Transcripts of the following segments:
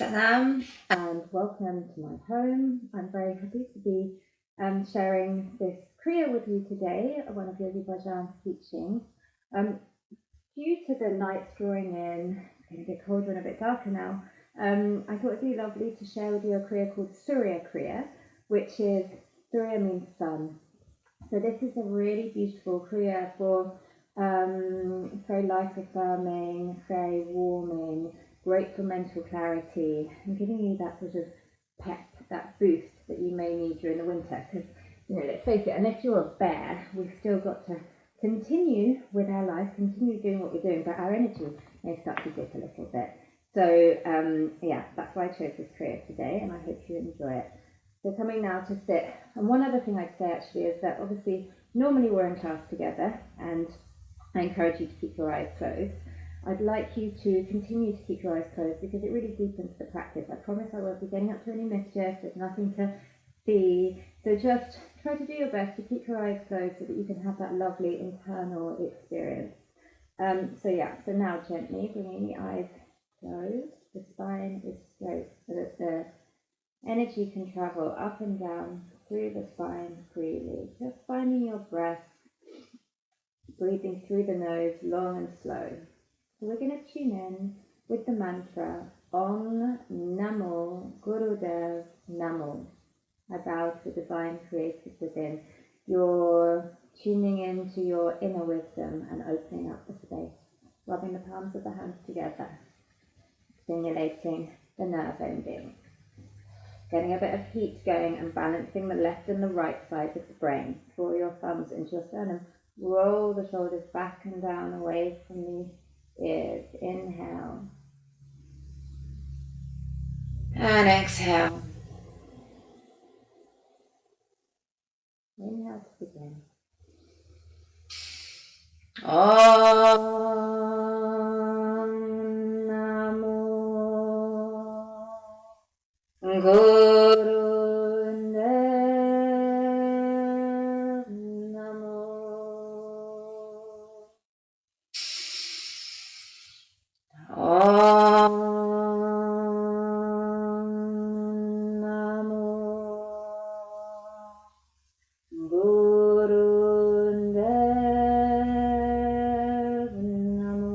Salam and welcome to my home. I'm very happy to be sharing this Kriya with you today, one of Yogi Bhajan's teachings. Due to the nights drawing in, it's getting a bit colder and a bit darker now, I thought it'd be lovely to share with you a Kriya called Surya Kriya, which is, Surya means sun. So this is a really beautiful Kriya for very life affirming, very warming, great for mental clarity, and giving you that sort of pep, that boost that you may need during the winter. Because, let's face it, unless you're a bear, we've still got to continue with our life, continue doing what we're doing, but our energy may start to dip a little bit. So, that's why I chose this Kriya today, and I hope you enjoy it. So coming now to sit, and one other thing I'd say actually is that obviously normally we're in class together, and I encourage you to keep your eyes closed. I'd like you to continue to keep your eyes closed because it really deepens the practice. I promise I won't be getting up to any mischief. There's nothing to see. So just try to do your best to keep your eyes closed so that you can have that lovely internal experience. So now gently bringing the eyes closed. The spine is straight so that the energy can travel up and down through the spine freely. Just finding your breath, breathing through the nose long and slow. So we're going to tune in with the mantra Om Namo Gurudev Namo. I bow to the divine created within. You're tuning into your inner wisdom and opening up the space, rubbing the palms of the hands together, stimulating the nerve ending, getting a bit of heat going and balancing the left and the right side of the brain. Draw your thumbs into your sternum, roll the shoulders back and down away from the ears. Inhale and exhale. Inhale to begin. Om Namo Gurudev Namo. Om Namo Gurudev Namo.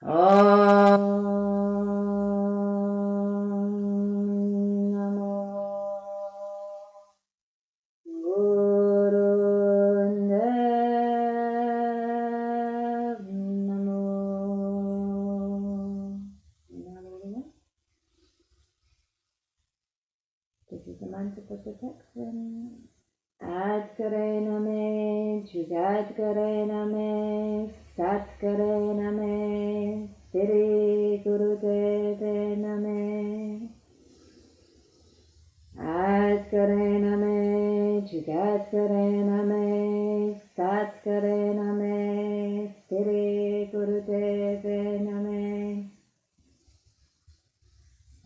Om Namo Gurudev Namo. This is the mantra for protection. Ad kare name, jugad kare name, sat kare name, Sri Gurudev name. Ad kare name, jugad kare name, sat kare name, Sri Gurudev name.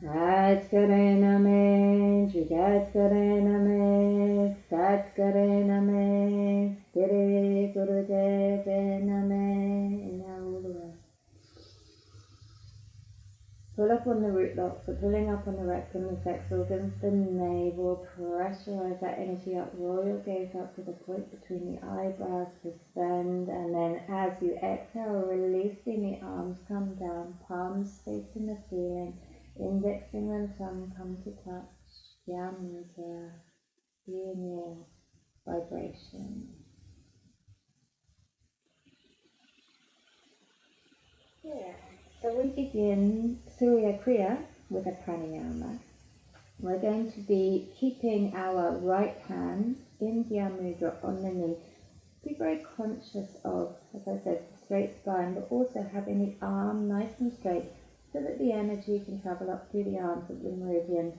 Ad kare name, jugad kare name, sat kare name, Sri Gurudev name. Inhale all the way. Pull up on the root locks, so pulling up on the rectum, the sex organs, the navel, pressurize that energy up, roll your gaze up to the point between the eyebrows, suspend, and then as you exhale, releasing the arms, come down, palms facing the ceiling, index finger and thumb come to touch, Mudra, being your vibration. Yeah. So we begin Surya Kriya with a pranayama. We're going to be keeping our right hand in Mudra on the knee. Be very conscious of, as I said, straight spine, but also having the arm nice and straight so that the energy can travel up through the arms of the meridians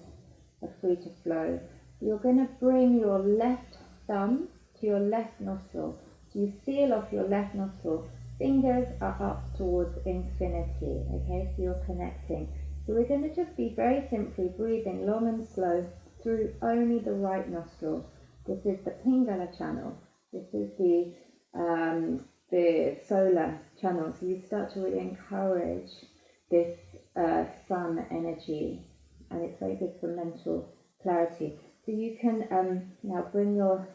are free to flow. You're going to bring your left thumb to your left nostril. So you seal off your left nostril. Fingers are up towards infinity, okay? So you're connecting. So we're going to just be very simply breathing long and slow through only the right nostril. This is the Pingala channel. This is the the solar channel. So you start to really encourage this sun energy, and it's very good for mental clarity. So you can now bring your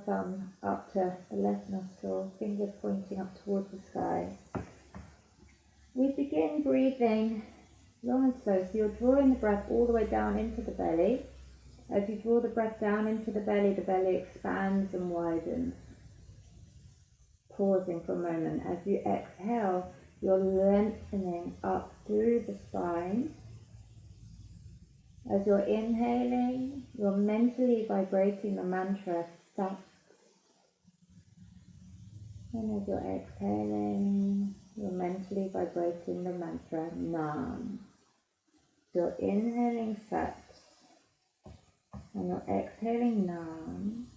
thumb up to the left nostril, fingers pointing up towards the sky. We begin breathing long and slow. So you're drawing the breath all the way down into the belly. As you draw the breath down into the belly expands and widens. Pausing for a moment. As you exhale, you're lengthening up through the spine. As you're inhaling, you're mentally vibrating the mantra Sat. And as you're exhaling, you're mentally vibrating the mantra Nam. So you're inhaling Sat, and you're exhaling Nam.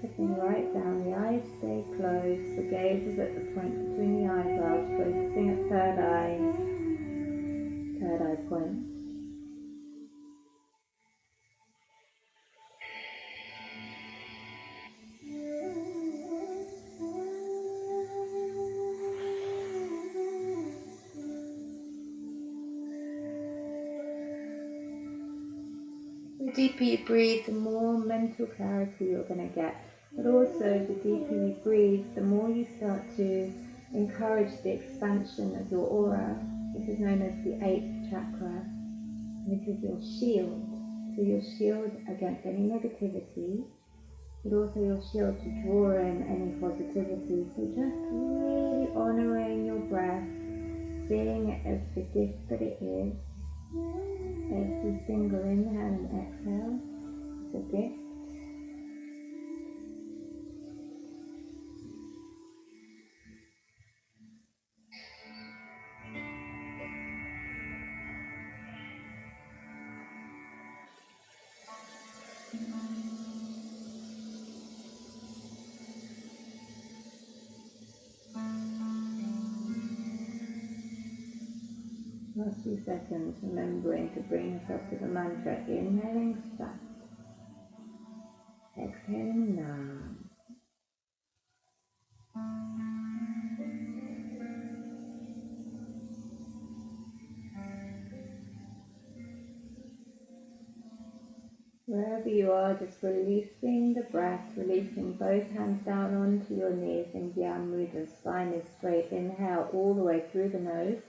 Everything right down, the eyes stay closed, the gaze is at the point between the eyebrows, focusing at third eye point. The deeper you breathe, the more mental clarity you're going to get. But also, the deeper you breathe, the more you start to encourage the expansion of your aura. This is known as the 8th chakra. This is your shield. So your shield against any negativity, but also your shield to draw in any positivity. So just really honouring your breath, seeing it as the gift that it is. Every single inhale and exhale is a gift. Last few seconds, remembering to bring yourself to the mantra. Inhaling Sat, exhaling Nam. Wherever you are, just releasing the breath, releasing both hands down onto your knees in Dhyan Mudra. Spine is straight. Inhale all the way through the nose.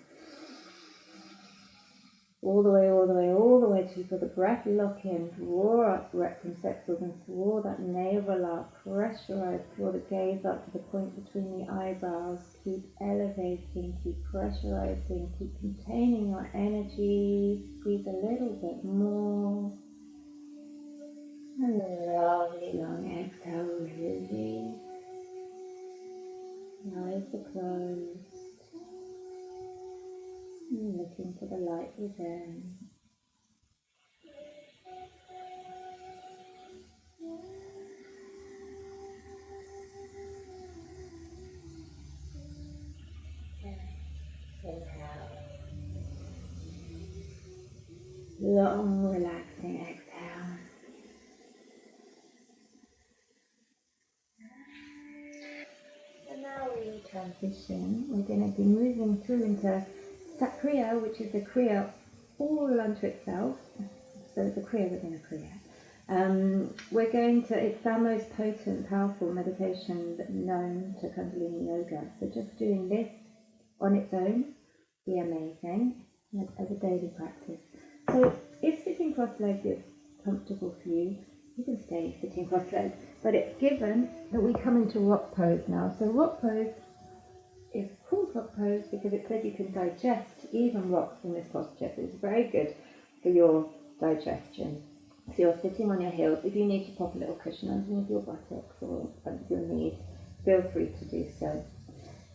All the way, all the way, all the way to for the breath. Lock in, draw up rectum sex organs, draw that navel up, pressurize, draw the gaze up to the point between the eyebrows. Keep elevating, keep pressurizing, keep containing your energy. Squeeze a little bit more. And a lovely long exhale, release. Eyes are closed. And looking for the light within. Inhale. Long, relaxing exhale. And now we transition. We're going to be moving through into Kriya, which is a Kriya all unto itself. So it's a Kriya within a Kriya. It's our most potent, powerful meditation known to Kundalini Yoga. So just doing this on its own be amazing as a daily practice. So if sitting cross-legged is comfortable for you, you can stay sitting cross-legged. But it's given that we come into rock pose now. So rock pose is called rock pose because it says you can digest even rocks in this posture. So it's very good for your digestion. So you're sitting on your heels. If you need to pop a little cushion underneath your buttocks or under your knees, feel free to do so.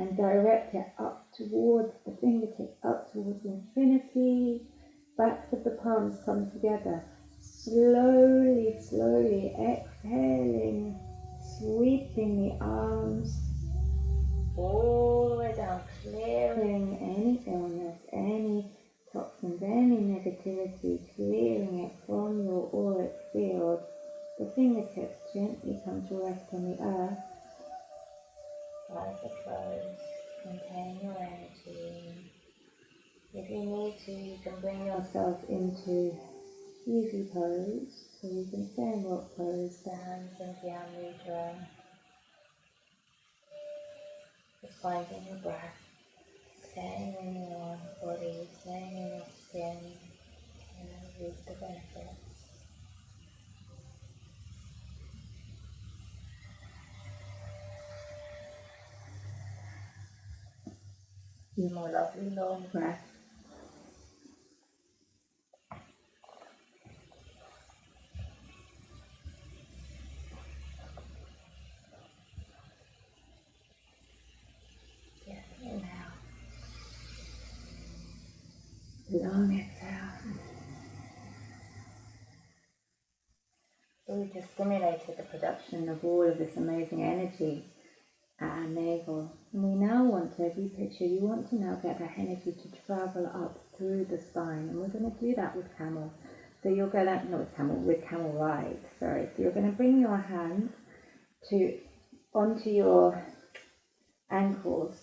and direct it up towards the fingertips, up towards infinity. Backs of the palms come together. Slowly, slowly exhaling, sweeping the arms all the way down, clearing any illness, any toxins, any negativity, clearing it from your auric field. The fingertips gently come to rest on the earth. Eyes are closed. Contain your energy. If you need to, you can bring yourself into easy pose, so you can stay in rock pose, the hands in Dhyan Mudra. Just finding your breath, staying in your body, staying in your skin, and reap the benefits. Few more lovely long breaths. Yes, inhale. Long exhale. So we just stimulated the production of all of this amazing energy at our navel. And we now want to, if you picture, you want to now get that energy to travel up through the spine. And we're going to do that with camel. So you're going to, not with camel, with camel ride, sorry. So you're going to bring your hands onto your ankles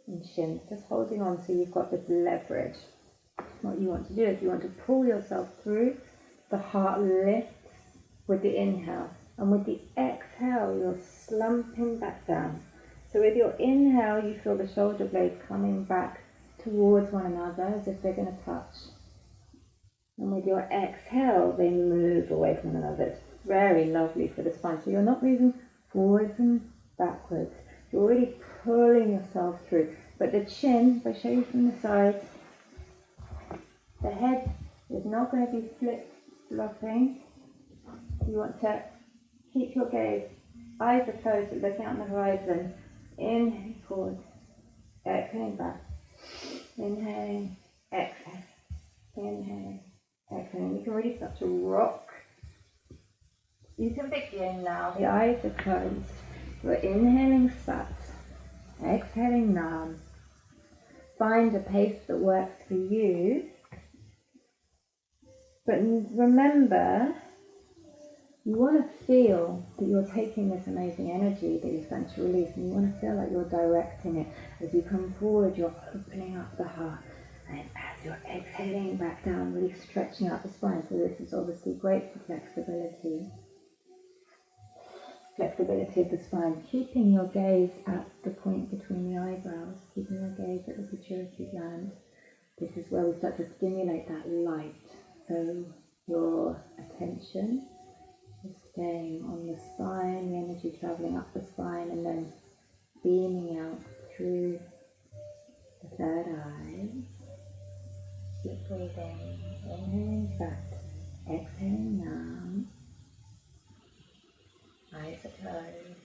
and shins, just holding on so you've got this leverage. What you want to do is you want to pull yourself through, the heart lifts with the inhale, and with the exhale you're slumping back down. So with your inhale you feel the shoulder blades coming back towards one another as if they're going to touch. And with your exhale they move away from one another. It's very lovely for the spine. So you're not moving forwards and backwards. You're really pulling yourself through. But the chin, if I show you from the side, the head is not going to be flip-flopping. You want to keep your gaze, eyes are closed, but looking out on the horizon. Inhaling forward, exhaling back. Inhaling, exhale. Inhaling, exhaling. You can really start to rock. You can begin now. The eyes are closed. We're inhaling sat, exhaling nam. Find a pace that works for you. But remember, you want to feel that you're taking this amazing energy that you're starting to release, and you want to feel like you're directing it. As you come forward, you're opening up the heart, and as you're exhaling back down, really stretching out the spine. So this is obviously great for flexibility. Flexibility of the spine, keeping your gaze at the point between the eyebrows, keeping your gaze at the pituitary gland. This is where we start to stimulate that light. So your attention is staying on the spine, the energy travelling up the spine and then beaming out through the third eye. Keep breathing, inhaling fat, exhaling nam. Eyes are closed.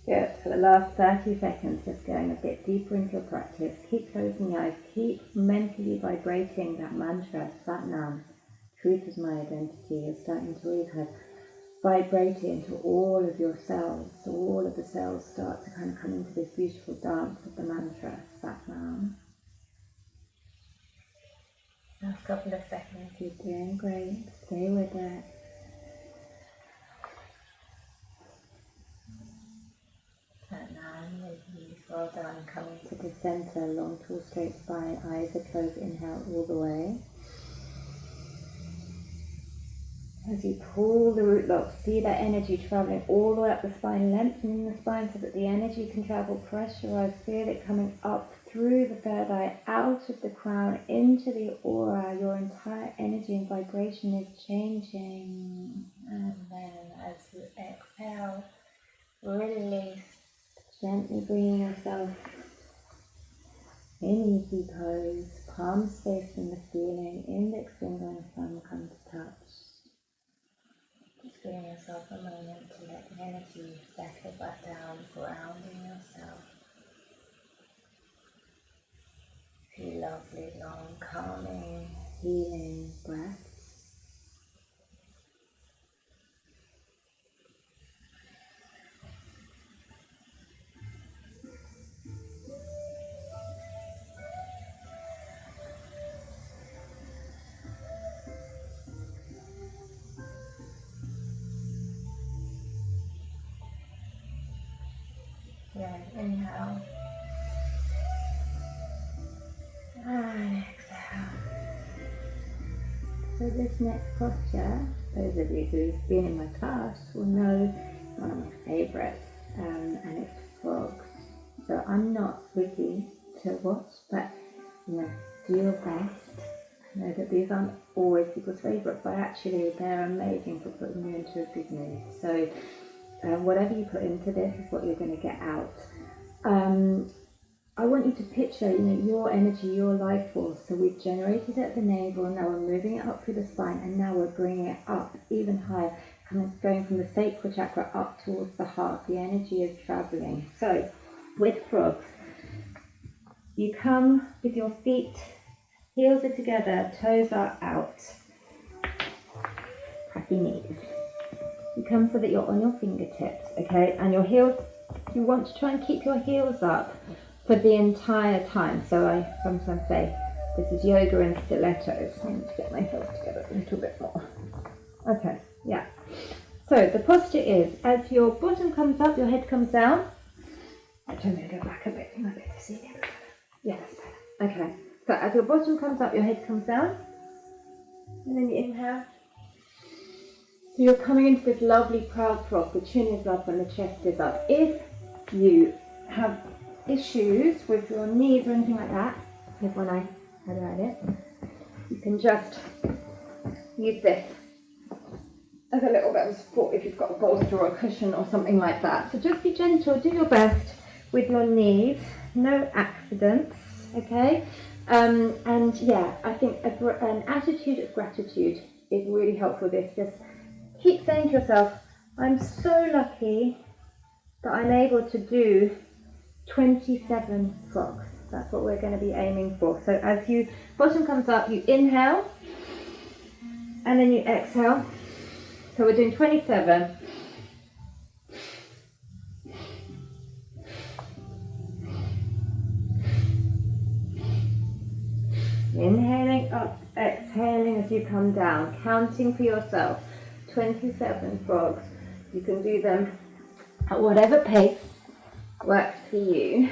Good. For the last 30 seconds, just going a bit deeper into your practice. Keep closing the eyes. Keep mentally vibrating that mantra, Sat Nam. Truth is my identity. You're starting to really kind of vibrate it into all of your cells. So all of the cells start to kind of come into this beautiful dance of the mantra, Sat Nam. Last couple of seconds. You're doing great. Stay with it. Well done. Coming to the center, long, tall, straight spine, eyes are closed, inhale all the way. As you pull the root lock, see that energy traveling all the way up the spine, lengthening the spine so that the energy can travel. Pressurize, feel it coming up through the third eye, out of the crown, into the aura. Your entire energy and vibration is changing. And then as you exhale, release, gently bringing yourself in easy pose, palms facing the ceiling, index finger and thumb come to touch. Just giving yourself a moment to let the energy settle back down, grounding yourself. Few lovely, long, calming, healing breaths. Yeah, inhale. And exhale. So this next posture, those of you who've been in my class will know one of my favourites, and it's frogs. So I'm not witty to watch, but do your best. I know that these aren't always people's favourite, but actually they're amazing for putting you into a good mood. So whatever you put into this is what you're going to get out. I want you to picture, your energy, your life force. So we've generated it at the navel, now we're moving it up through the spine, and now we're bringing it up even higher, going from the sacral chakra up towards the heart. The energy is traveling. So with frogs, you come with your feet, heels are together, toes are out. Crack your knees. You come so that you're on your fingertips, okay? And your heels, you want to try and keep your heels up for the entire time. So I sometimes say this is yoga in stilettos. I need to get my heels together a little bit more. Okay, yeah. So the posture is, as your bottom comes up, your head comes down. Actually, I'm going to go back a bit. You might be able to see me a bit better. Yeah, that's better. Okay. So as your bottom comes up, your head comes down. And then you inhale. So you're coming into this lovely proud frog. The chin is up and the chest is up. If you have issues with your knees or anything like that, here's one I had earlier, you can just use this as a little bit of support if you've got a bolster or a cushion or something like that. So just be gentle, do your best with your knees, no accidents, okay? And yeah, I think an attitude of gratitude is really helpful with this. Just keep saying to yourself, I'm so lucky that I'm able to do 27 frogs. That's what we're going to be aiming for. So as you bottom comes up, you inhale and then you exhale. So we're doing 27. Inhaling up, exhaling as you come down, counting for yourself. 27 frogs. You can do them at whatever pace works for you.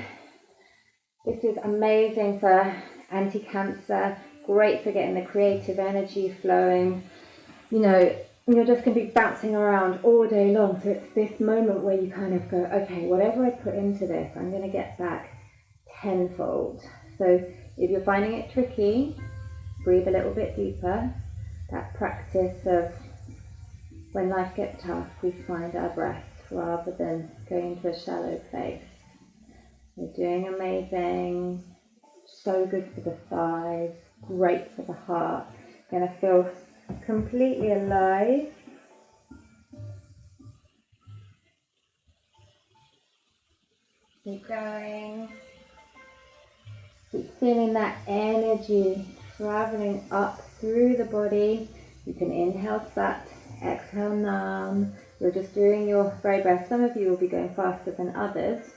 This is amazing for anti-cancer, great for getting the creative energy flowing. You're just going to be bouncing around all day long. So it's this moment where you kind of go, okay, whatever I put into this, I'm going to get back tenfold. So if you're finding it tricky, breathe a little bit deeper. That practice of when life gets tough, we find our breath rather than going into a shallow place. You're doing amazing. So good for the thighs, great for the heart. You're going to feel completely alive. Keep going. Keep feeling that energy traveling up through the body. You can inhale sat, exhale nam. You're just doing your very best. Some of you will be going faster than others.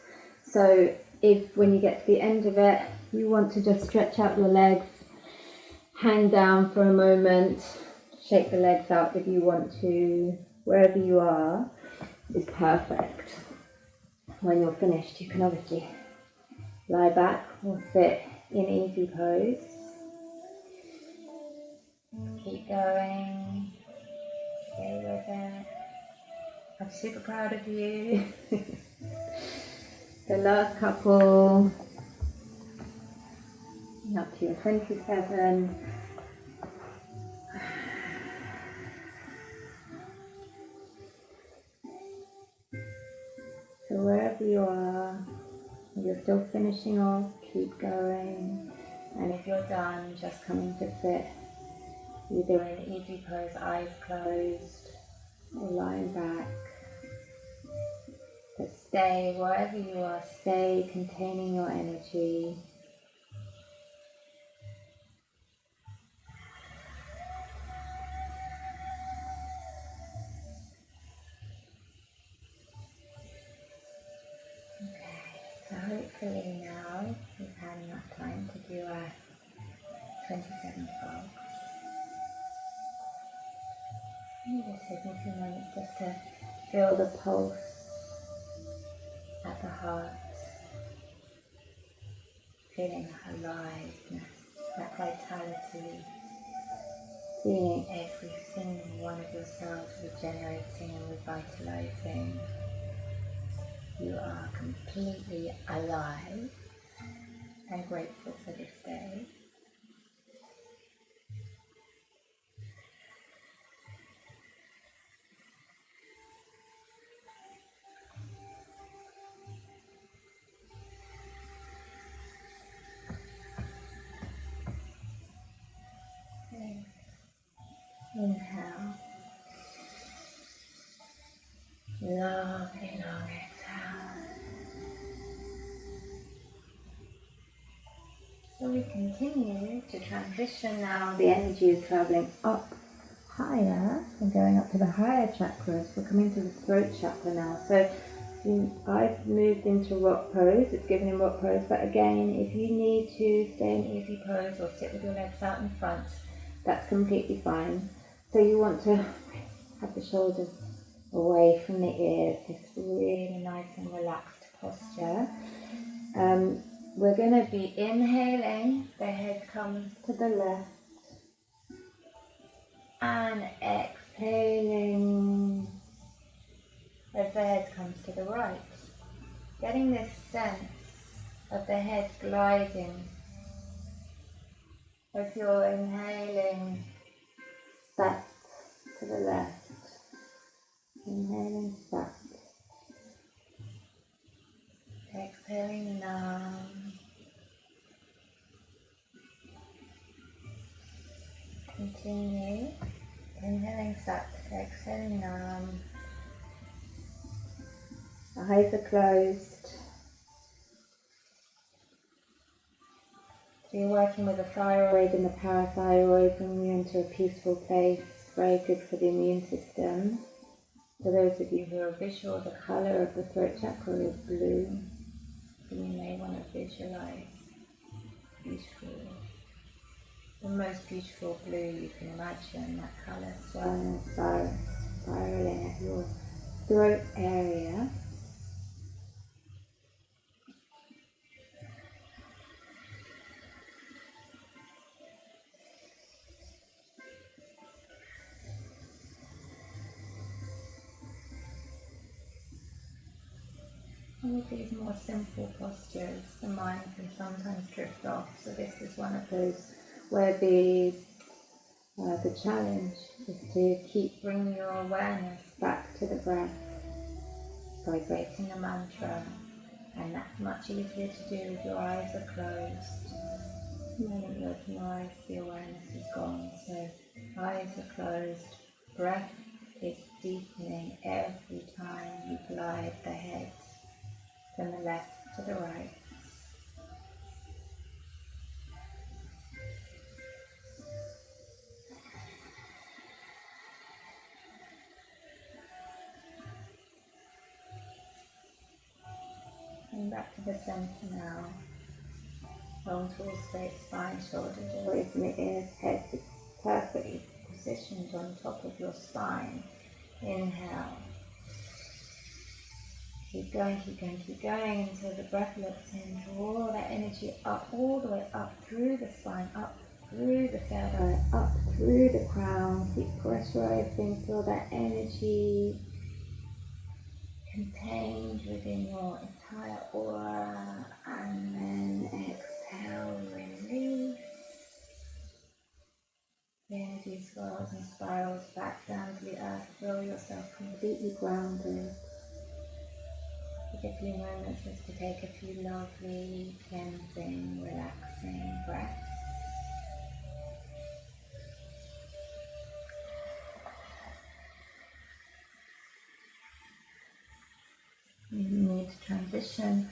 So if when you get to the end of it, you want to just stretch out your legs, hang down for a moment, shake the legs out if you want to, wherever you are is perfect. When you're finished, you can obviously lie back or sit in easy pose. Keep going. Stay with it. I'm super proud of you. The last couple, up to your 27. So wherever you are, if you're still finishing off, keep going. And if you're done, just coming to sit, either in easy pose, eyes closed, or lying back. But stay wherever you are, stay containing your energy. So hopefully now we've had enough time to do our 27 frogs. And just taking a few moments just to feel the pulse at the heart, feeling that aliveness, that vitality, feeling every single one of your cells regenerating and revitalizing. You are completely alive and grateful for this day. Okay. Inhale. Lovely long exhale. So we continue to transition now. The energy is traveling up higher and going up to the higher chakras. We're coming to the throat chakra now. So I've moved into rock pose. It's given in rock pose. But again, if you need to stay in easy pose or sit with your legs out in front, that's completely fine. So you want to have the shoulders away from the ears, this really nice and relaxed posture. We're going to be inhaling, the head comes to the left, and exhaling as the head comes to the right. Getting this sense of the head gliding as you're inhaling back to the left, inhaling back. Exhaling numb. Continue. Inhaling sat, exhaling numb. The eyes are closed. So you're working with the thyroid and the parathyroid, bringing you into a peaceful place. Very good for the immune system. For those of you who are visual, the colour of the throat chakra is blue. So you may want to visualize beautiful, the most beautiful blue you can imagine, that colour spiraling at your throat area. And with these more simple postures, the mind can sometimes drift off. So this is one of those where the challenge is to keep bringing your awareness back to the breath, vibrating the mantra, and that's much easier to do if your eyes are closed. The moment you open your eyes, the awareness is gone. So eyes are closed, breath is deepening every time you glide the head from the left to the right. And back to the center now. Long tall straight spine, shoulders away from the ears, head is perfectly positioned on top of your spine. Inhale. Keep going, keep going, keep going until the breath lifts in. Draw that energy up, all the way up through the spine, up through the third eye, up through the crown. Keep pressurizing, feel that energy contained within your entire aura, and then exhale, release. The energy swirls and spirals back down to the earth. Feel yourself completely grounded. Take a few moments just to take a few lovely, cleansing, relaxing breaths. You need to transition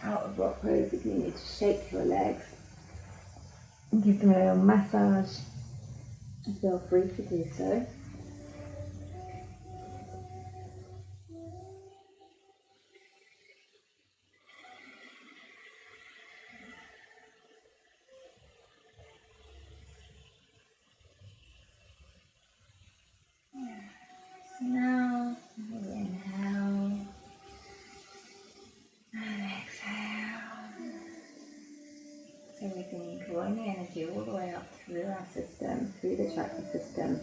out of rock pose. If you need to shake your legs and give them a little massage, feel free to do so. So now, inhale and exhale. So we've been drawing the energy all the way up through our system, through the chakra system.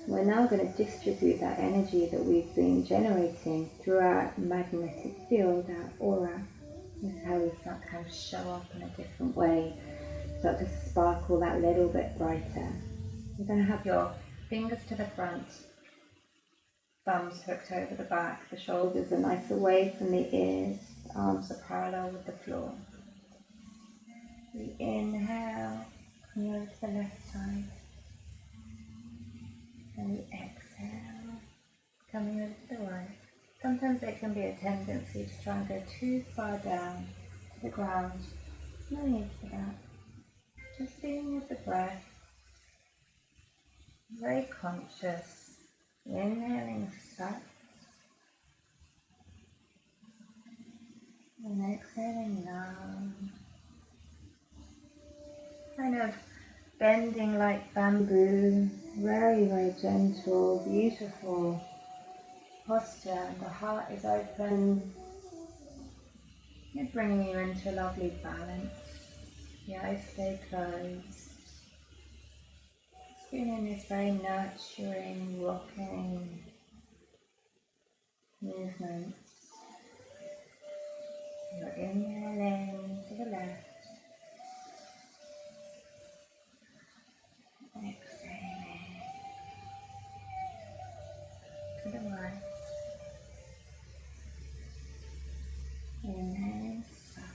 We're now going to distribute that energy that we've been generating through our magnetic field, our aura. This is how we start to kind of show up in a different way, start to sparkle that little bit brighter. You're going to have your fingers to the front, thumbs hooked over the back, the shoulders are nice away from the ears, the arms are parallel with the floor. We inhale, coming over to the left side, and we exhale, coming over to the right. Sometimes there can be a tendency to try and go too far down to the ground. No need for that. Just being with the breath, very conscious, inhaling sat, and exhaling nam. Kind of bending like bamboo, very, very gentle, beautiful posture. The heart is open. It's bringing you into a lovely balance. The eyes stay closed. Feeling this very nurturing, rocking movement. You're inhaling to the left. Exhaling to the right. Inhaling soft.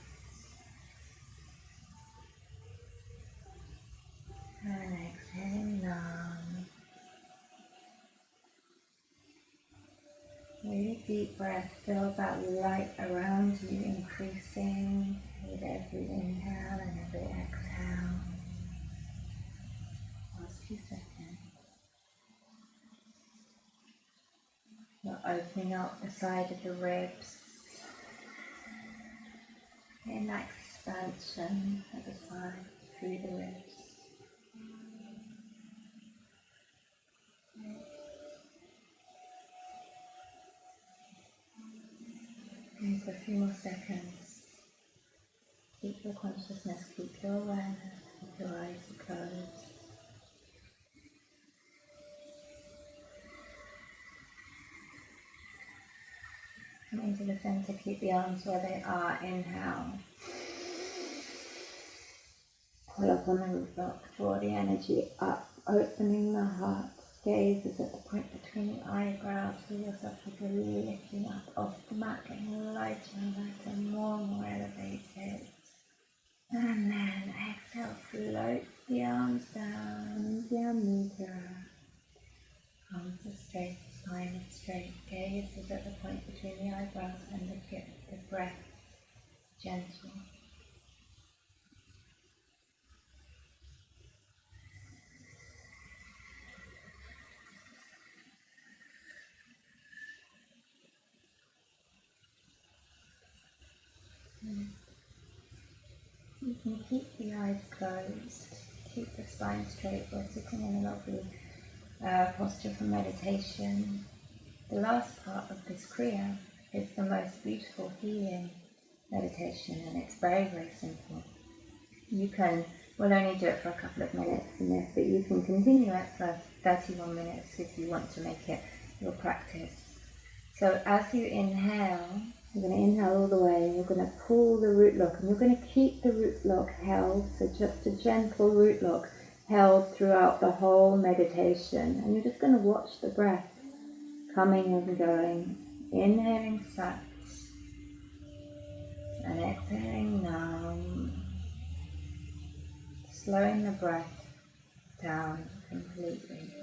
And exhaling long. Really deep breath. Feel that light around you increasing with every inhale and every exhale. Last few seconds. You're opening up the side of the ribs. In that expansion at the side, through the ribs. And for a few more seconds, keep your consciousness, keep your awareness, keep your eyes closed. Come into the center, keep the arms where they are, inhale. Pull up on the roof block, draw the energy up, opening the heart. Gaze is at the point between the eyebrows. Feel yourself really lifting up off the mat, getting lighter and lighter, more and more elevated. And then exhale, float the arms down, Mudra. Arms are straight, spine is straight. Gaze is at the point between the eyebrows and the breath gentle. You can keep the eyes closed, keep the spine straight. We're sitting in a lovely posture for meditation. The last part of this Kriya is the most beautiful healing meditation, and it's very, very simple. You can We'll only do it for a couple of minutes in this, but you can continue it for 31 minutes if you want to make it your practice. So as you inhale, you're going to inhale all the way, you're going to pull the root lock, and you're going to keep the root lock held, so just a gentle root lock held throughout the whole meditation. And you're just going to watch the breath coming and going, inhaling sat and exhaling nam, slowing the breath down completely,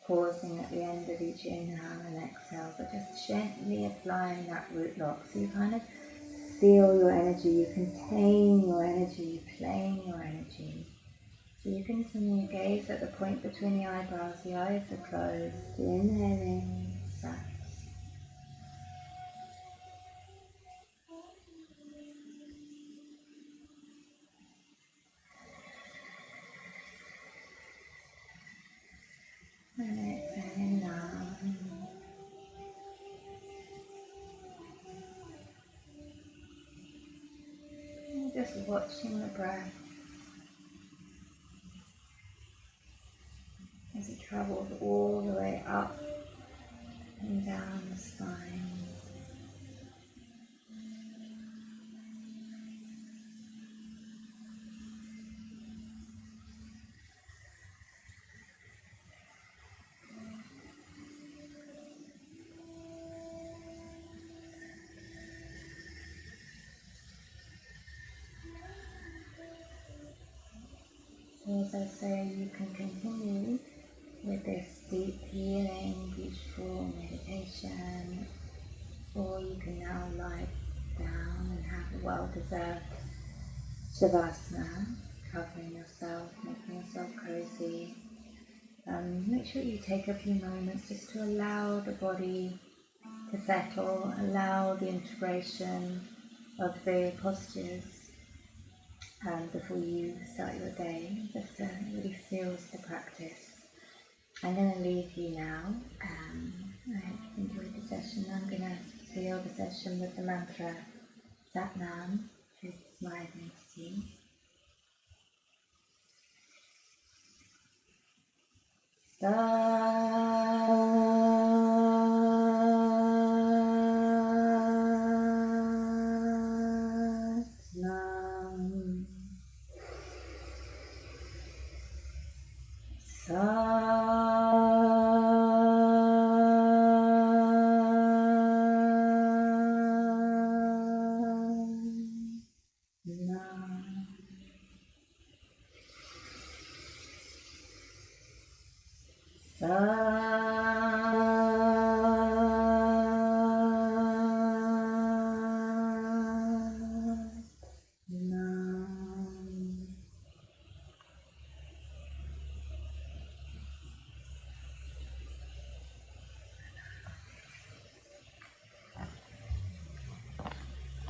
pausing at the end of each inhale and exhale, but just gently applying that root lock. So you kind of feel your energy, you contain your energy, you claim your energy. So you continue to gaze at the point between the eyebrows, the eyes are closed, inhaling, sat. And exhaling nam. And just watching the breath as it travels all the way up and down the spine. So as I say, you can continue with this deep, healing, beautiful meditation, or you can now lie down and have a well-deserved shavasana, covering yourself, making yourself cozy. Make sure you take a few moments just to allow the body to settle, allow the integration of the postures before you start your day, just to really feel the practice. I'm going to leave you now. I hope you enjoyed the session. I'm going to seal the session with the mantra Sat Nam, which is my identity. Sat